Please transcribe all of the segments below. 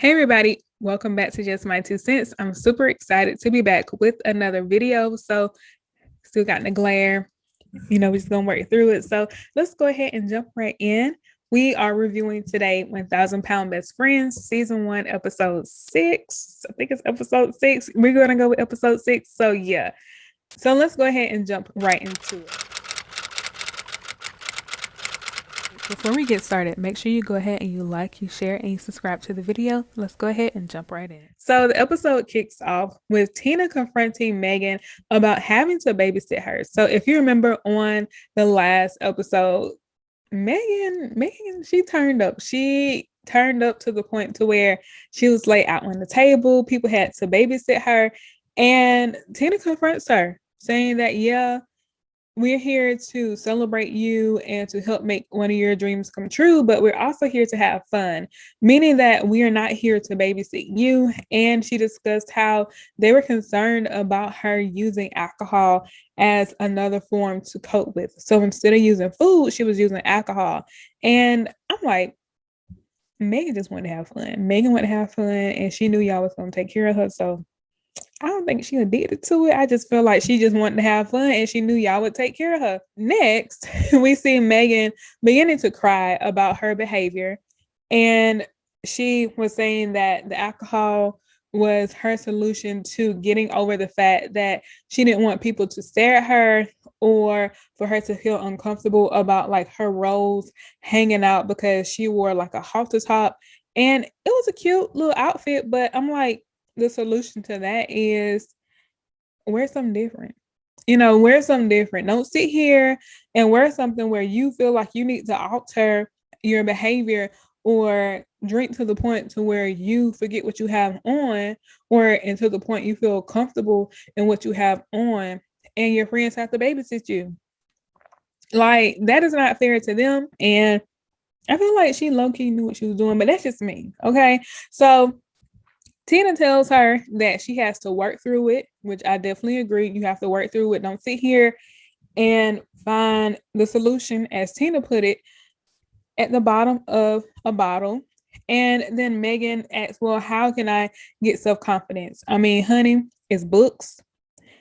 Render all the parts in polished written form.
Hey everybody, welcome back to Just My Two Cents. I'm super excited to be back with another video. So still got the glare, we're just gonna work through it. So let's go ahead and jump right in. We are reviewing today 1000 Pound Best Friends, season 1, episode 6. I think it's episode 6. We're gonna go with episode 6. So yeah. So let's go ahead and jump right into it. Before we get started, make sure you go ahead and you like, you share, and you subscribe to the video. Let's go ahead and jump right in. So the episode kicks off with Tina confronting Megan about having to babysit her. So if you remember on the last episode, Megan, she turned up. She turned up to the point to where she was laid out on the table. People had to babysit her. And Tina confronts her, saying that, yeah, we're here to celebrate you and to help make one of your dreams come true, but we're also here to have fun, meaning that we are not here to babysit you. And she discussed how they were concerned about her using alcohol as another form to cope with. So instead of using food, she was using alcohol. And I'm like, Megan just wanted to have fun. Megan wanted to have fun, and she knew y'all was going to take care of her. So I don't think she addicted to it. I just feel like she just wanted to have fun and she knew y'all would take care of her. Next, we see Megan beginning to cry about her behavior. And she was saying that the alcohol was her solution to getting over the fact that she didn't want people to stare at her or for her to feel uncomfortable about like her rolls hanging out because she wore like a halter top. And it was a cute little outfit, but I'm like, the solution to that is wear something different. Wear something different. Don't sit here and wear something where you feel like you need to alter your behavior or drink to the point to where you forget what you have on, or and to the point you feel comfortable in what you have on and your friends have to babysit you. Like, that is not fair to them. And I feel like she low-key knew what she was doing, but that's just me. Okay. So Tina tells her that she has to work through it, which I definitely agree. You have to work through it. Don't sit here and find the solution, as Tina put it, at the bottom of a bottle. And then Megan asks, well, how can I get self-confidence? I mean, honey, it's books,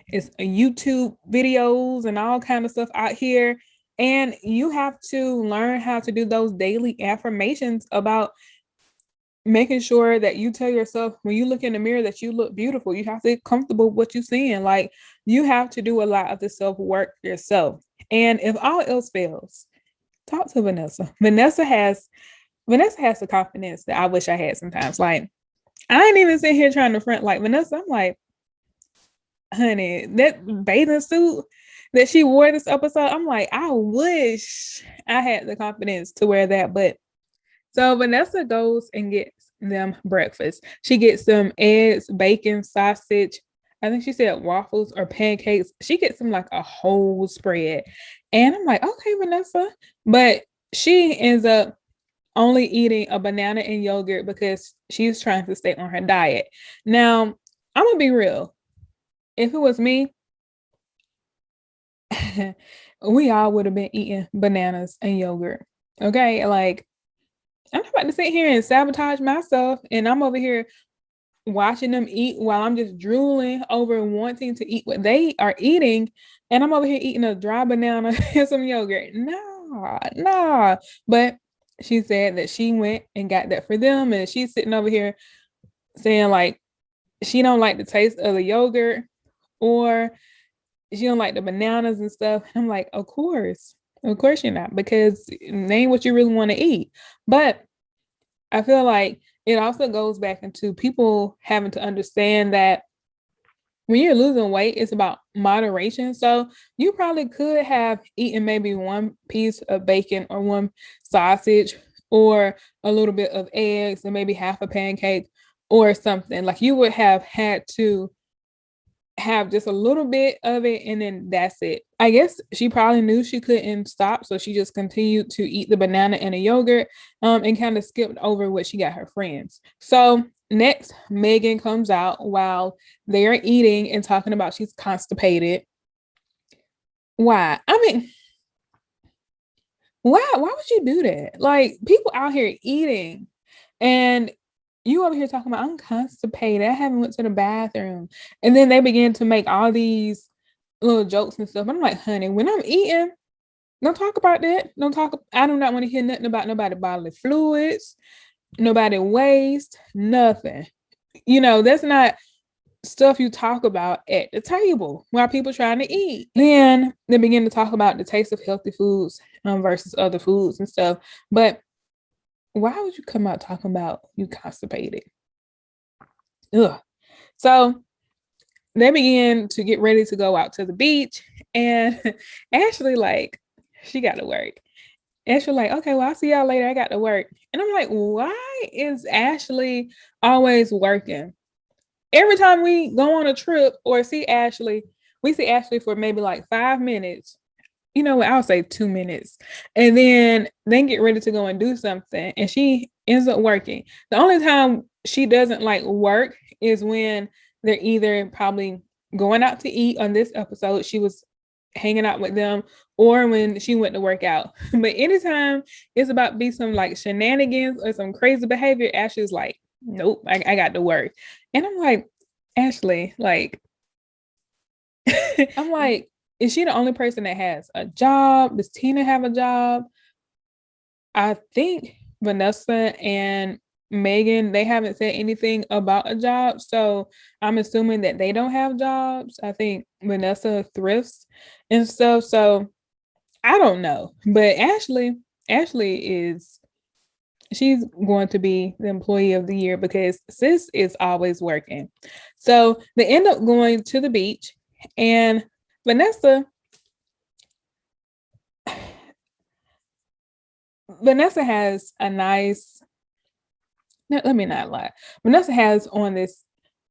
it's YouTube videos and all kind of stuff out here. And you have to learn how to do those daily affirmations about making sure that you tell yourself when you look in the mirror that you look beautiful. You have to get comfortable with what you're seeing. Like, you have to do a lot of the self-work yourself. And if all else fails, talk to Vanessa. Vanessa has the confidence that I wish I had sometimes. Like, I ain't even sitting here trying to front like Vanessa. I'm like, honey, that bathing suit that she wore this episode, I'm like, I wish I had the confidence to wear that. But so Vanessa goes and gets them breakfast. She gets them eggs, bacon, sausage. I think she said waffles or pancakes. She gets them like a whole spread. And I'm like, okay, Vanessa. But she ends up only eating a banana and yogurt because she's trying to stay on her diet. Now, I'm going to be real. If it was me, we all would have been eating bananas and yogurt. Okay. Like, I'm not about to sit here and sabotage myself, and I'm over here watching them eat while I'm just drooling over wanting to eat what they are eating, and I'm over here eating a dry banana and some yogurt. Nah. But she said that she went and got that for them, and she's sitting over here saying like she don't like the taste of the yogurt or she don't like the bananas and stuff. I'm like, of course you're not, because it ain't what you really want to eat. But I feel like it also goes back into people having to understand that when you're losing weight, it's about moderation. So you probably could have eaten maybe one piece of bacon or one sausage or a little bit of eggs and maybe half a pancake or something. Like, you would have had to have just a little bit of it and then that's it. I guess she probably knew she couldn't stop, so she just continued to eat the banana and the yogurt, and kind of skipped over what she got her friends. So next, Megan comes out while they're eating and talking about she's constipated. Why? I mean, why would you do that? Like, people out here eating, and you over here talking about I'm constipated. I haven't went to the bathroom. And then they begin to make all these little jokes and stuff. I'm like, honey, when I'm eating, don't talk about that. Don't talk. I do not want to hear nothing about nobody bodily fluids, nobody waste, nothing. That's not stuff you talk about at the table while people trying to eat. Then they begin to talk about the taste of healthy foods versus other foods and stuff. But why would you come out talking about you constipated? Ugh. So they begin to get ready to go out to the beach, and Ashley, like, she got to work. Ashley, like, okay, well, I'll see y'all later. I got to work. And I'm like, why is Ashley always working? Every time we go on a trip or see Ashley, we see Ashley for maybe like 5 minutes. I'll say 2 minutes. And then get ready to go and do something. And she ends up working. The only time she doesn't like work is when they're either probably going out to eat. On this episode, she was hanging out with them, or when she went to work out. But anytime it's about to be some like shenanigans or some crazy behavior, Ashley's like, nope, I got to work. And I'm like, Ashley, like, I'm like, is she the only person that has a job? Does Tina have a job? I think Vanessa and Megan, they haven't said anything about a job. So I'm assuming that they don't have jobs. I think Vanessa thrifts and stuff. So I don't know. But Ashley she's going to be the employee of the year because sis is always working. So they end up going to the beach, and Vanessa has a nice, no, let me not lie. Vanessa has on this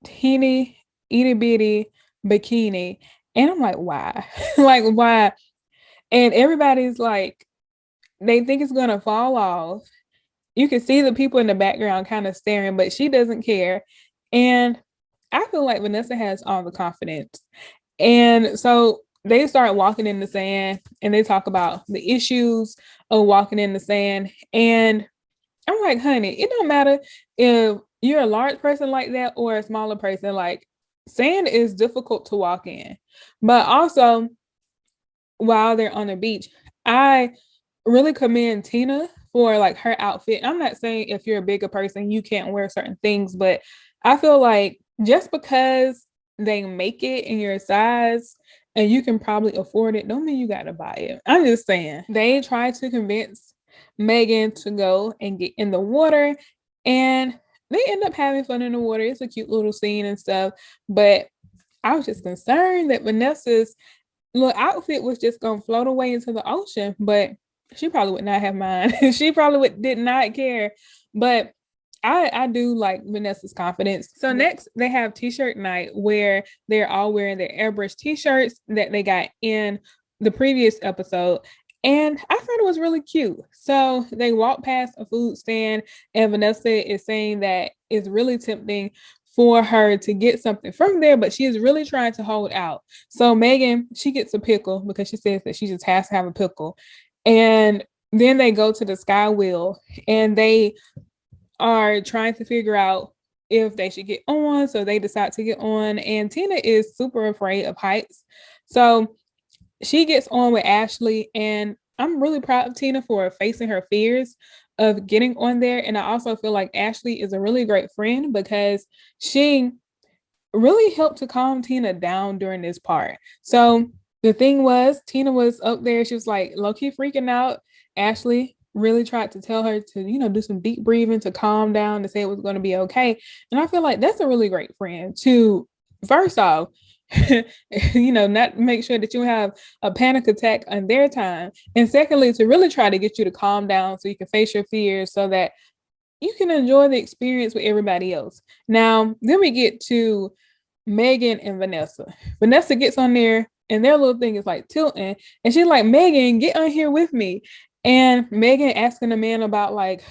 teeny itty bitty bikini. And I'm like, why? Like, why? And everybody's like, they think it's going to fall off. You can see the people in the background kind of staring, but she doesn't care. And I feel like Vanessa has all the confidence. And so they start walking in the sand, and they talk about the issues of walking in the sand. And I'm like, honey, it don't matter if you're a large person like that or a smaller person. Like, sand is difficult to walk in. But also, while they're on the beach, I really commend Tina for like her outfit. I'm not saying if you're a bigger person, you can't wear certain things, but I feel like just because they make it in your size and you can probably afford it, don't mean you got to buy it. I'm just saying. They try to convince Megan to go and get in the water, and they end up having fun in the water. It's a cute little scene and stuff, but I was just concerned that Vanessa's little outfit was just gonna float away into the ocean, but she probably would not have mind. She probably did not care. But I do like Vanessa's confidence. So next they have t-shirt night, where they're all wearing their airbrush t-shirts that they got in the previous episode. And I thought it was really cute. So they walk past a food stand, and Vanessa is saying that it's really tempting for her to get something from there, but she is really trying to hold out. So Megan, she gets a pickle because she says that she just has to have a pickle. And then they go to the Sky Wheel, and they are trying to figure out if they should get on. So they decide to get on, and Tina is super afraid of heights. So she gets on with Ashley, and I'm really proud of Tina for facing her fears of getting on there. And I also feel like Ashley is a really great friend because she really helped to calm Tina down during this part. So the thing was, Tina was up there. She was like low-key freaking out. Ashley really tried to tell her to, do some deep breathing to calm down, to say it was going to be okay. And I feel like that's a really great friend to, first off, not make sure that you have a panic attack on their time. And secondly, to really try to get you to calm down so you can face your fears so that you can enjoy the experience with everybody else. Now, then we get to Megan and Vanessa. Vanessa gets on there, and their little thing is like tilting. And she's like, Megan, get on here with me. And Megan asking the man about like,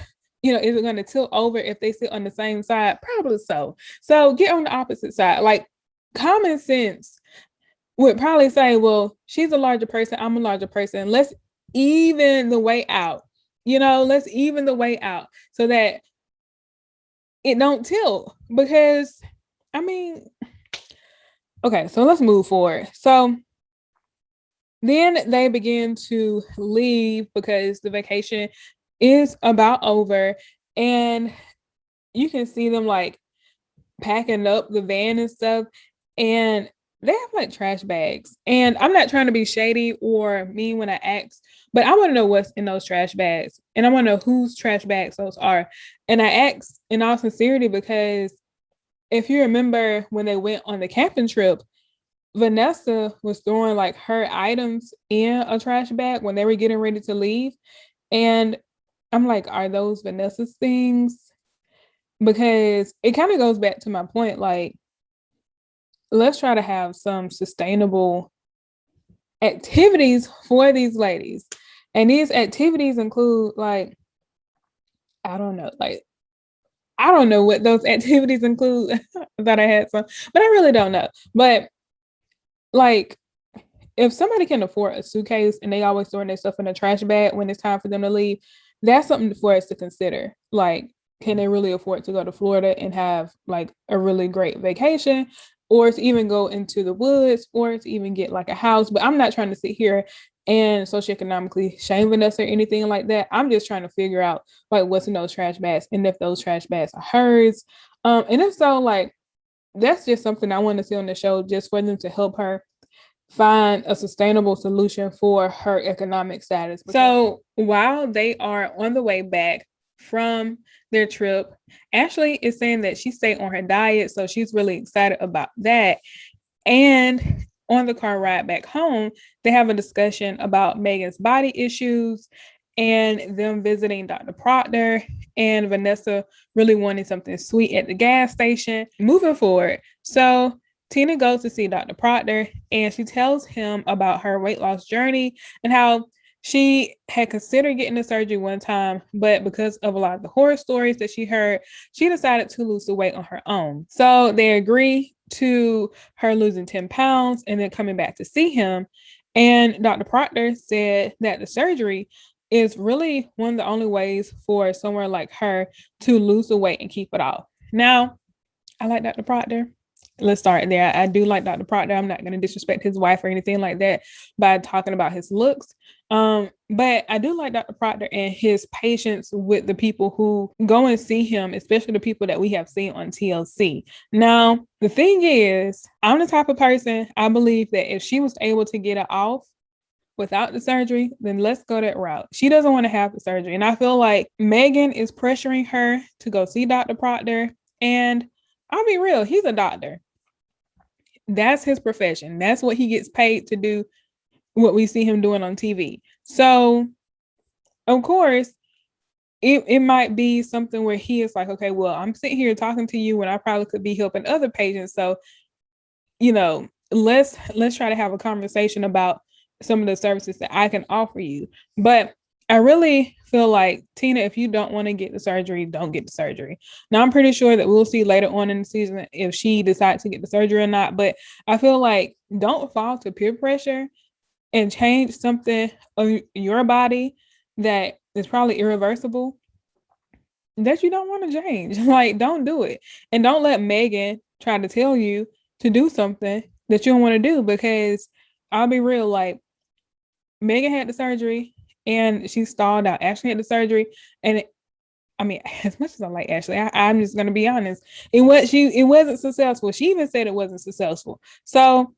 is it going to tilt over if they sit on the same side? Probably so. So get on the opposite side. Like, common sense would probably say, well, she's a larger person, I'm a larger person. Let's even the way out. Let's even the way out so that it don't tilt because, I mean, okay, so let's move forward. So then they begin to leave because the vacation is about over, and you can see them like packing up the van and stuff, and they have like trash bags. And I'm not trying to be shady or mean when I ask, but I want to know what's in those trash bags, and I want to know whose trash bags those are. And I ask in all sincerity because if you remember when they went on the camping trip, Vanessa was throwing like her items in a trash bag when they were getting ready to leave. And I'm like, are those Vanessa's things? Because it kind of goes back to my point, like, let's try to have some sustainable activities for these ladies. And these activities include like, I don't know, like I don't know what those activities include. That I had some, but I really don't know. But like, if somebody can afford a suitcase and they always throwing their stuff in a trash bag when it's time for them to leave, that's something for us to consider. Like, can they really afford to go to Florida and have like a really great vacation, or to even go into the woods, or to even get like a house? But I'm not trying to sit here and socioeconomically shame Vanessa or anything like that. I'm just trying to figure out like what's in those trash bags and if those trash bags are hers. And if so, like, that's just something I want to see on the show just for them to help her find a sustainable solution for her economic status. So while they are on the way back from their trip, Ashley is saying that she stayed on her diet, so she's really excited about that. And on the car ride back home, they have a discussion about Megan's body issues and them visiting Dr. Proctor and Vanessa really wanting something sweet at the gas station. Moving forward, so Tina goes to see Dr. Proctor and she tells him about her weight loss journey and how she had considered getting the surgery one time, but because of a lot of the horror stories that she heard, she decided to lose the weight on her own. So they agree to her losing 10 pounds and then coming back to see him. And Dr. Proctor said that the surgery is really one of the only ways for someone like her to lose the weight and keep it off. Now, I like Dr. Proctor. Let's start there. I do like Dr. Proctor. I'm not going to disrespect his wife or anything like that by talking about his looks. But I do like Dr. Proctor and his patience with the people who go and see him, especially the people that we have seen on TLC. Now, the thing is, I'm the type of person, I believe that if she was able to get it off without the surgery, then let's go that route. She doesn't want to have the surgery. And I feel like Megan is pressuring her to go see Dr. Proctor. And I'll be real, he's a doctor. That's his profession. That's what he gets paid to do, what we see him doing on TV. So, of course, it might be something where he is like, okay, well, I'm sitting here talking to you when I probably could be helping other patients. So, let's try to have a conversation about some of the services that I can offer you. But I really feel like, Tina, if you don't want to get the surgery, don't get the surgery. Now, I'm pretty sure that we'll see later on in the season if she decides to get the surgery or not. But I feel like don't fall to peer pressure and change something of your body that is probably irreversible that you don't want to change. Like, don't do it. And don't let Megan try to tell you to do something that you don't want to do, because I'll be real, like, Megan had the surgery and she stalled out. Ashley had the surgery, and as much as I like Ashley, I'm just gonna be honest. It wasn't successful. She even said it wasn't successful. So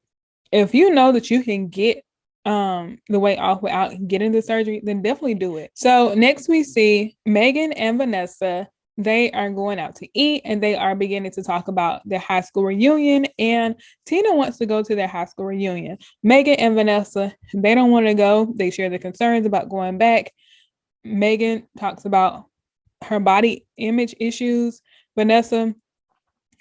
if you know that you can get the weight off without getting the surgery, then definitely do it. So next we see Megan and Vanessa. They are going out to eat and they are beginning to talk about their high school reunion, and Tina wants to go to their high school reunion. Megan and Vanessa, they don't want to go. They share their concerns about going back. Megan talks about her body image issues. Vanessa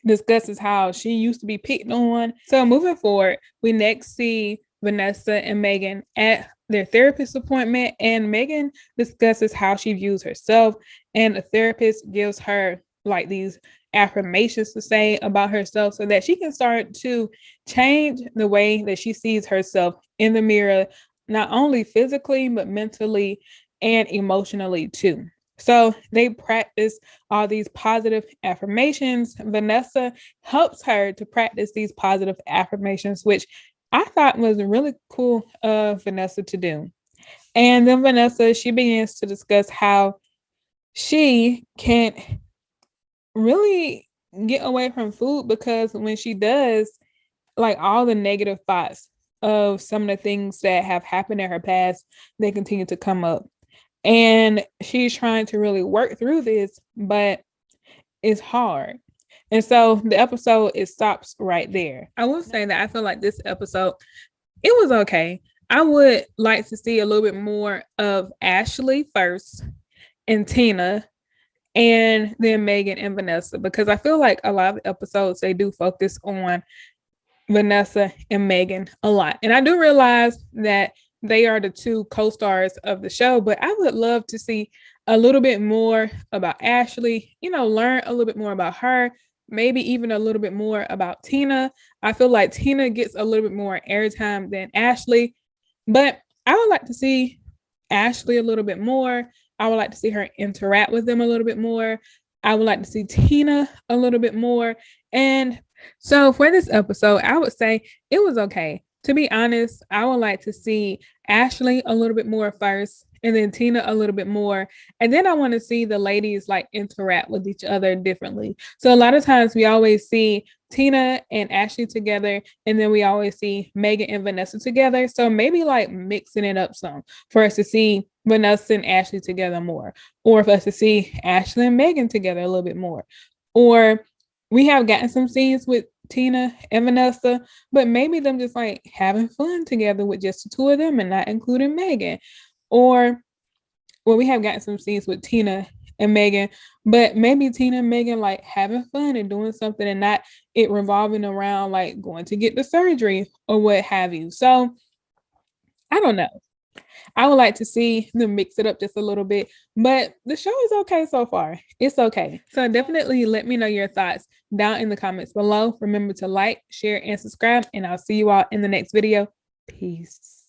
discusses how she used to be picked on. So moving forward, we next see Vanessa and Megan at their therapist appointment, and Megan discusses how she views herself, and the therapist gives her like these affirmations to say about herself so that she can start to change the way that she sees herself in the mirror, not only physically but mentally and emotionally too. So they practice all these positive affirmations. Vanessa helps her to practice these positive affirmations, which I thought was really cool of Vanessa to do. And then Vanessa, she begins to discuss how she can't really get away from food because when she does, like all the negative thoughts of some of the things that have happened in her past, they continue to come up. And she's trying to really work through this, but it's hard. And so the episode, it stops right there. I will say that I feel like this episode, it was okay. I would like to see a little bit more of Ashley first and Tina, and then Megan and Vanessa, because I feel like a lot of episodes they do focus on Vanessa and Megan a lot. And I do realize that they are the two co-stars of the show, but I would love to see a little bit more about Ashley, learn a little bit more about her, maybe even a little bit more about Tina. I feel like Tina gets a little bit more airtime than Ashley, but I would like to see Ashley a little bit more. I would like to see her interact with them a little bit more. I would like to see Tina a little bit more. And so for this episode, I would say it was okay. To be honest, I would like to see Ashley a little bit more first, and then Tina a little bit more. And then I want to see the ladies like interact with each other differently. So a lot of times we always see Tina and Ashley together, and then we always see Megan and Vanessa together. So maybe like mixing it up some for us to see Vanessa and Ashley together more, or for us to see Ashley and Megan together a little bit more. Or we have gotten some scenes with Tina and Vanessa, but maybe them just like having fun together with just the two of them and not including Megan. Or we have gotten some scenes with Tina and Megan, but maybe Tina and Megan like having fun and doing something and not it revolving around like going to get the surgery or what have you. So I don't know. I would like to see them mix it up just a little bit, but the show is okay so far. It's okay. So definitely let me know your thoughts down in the comments below. Remember to like, share, and subscribe, and I'll see you all in the next video. Peace.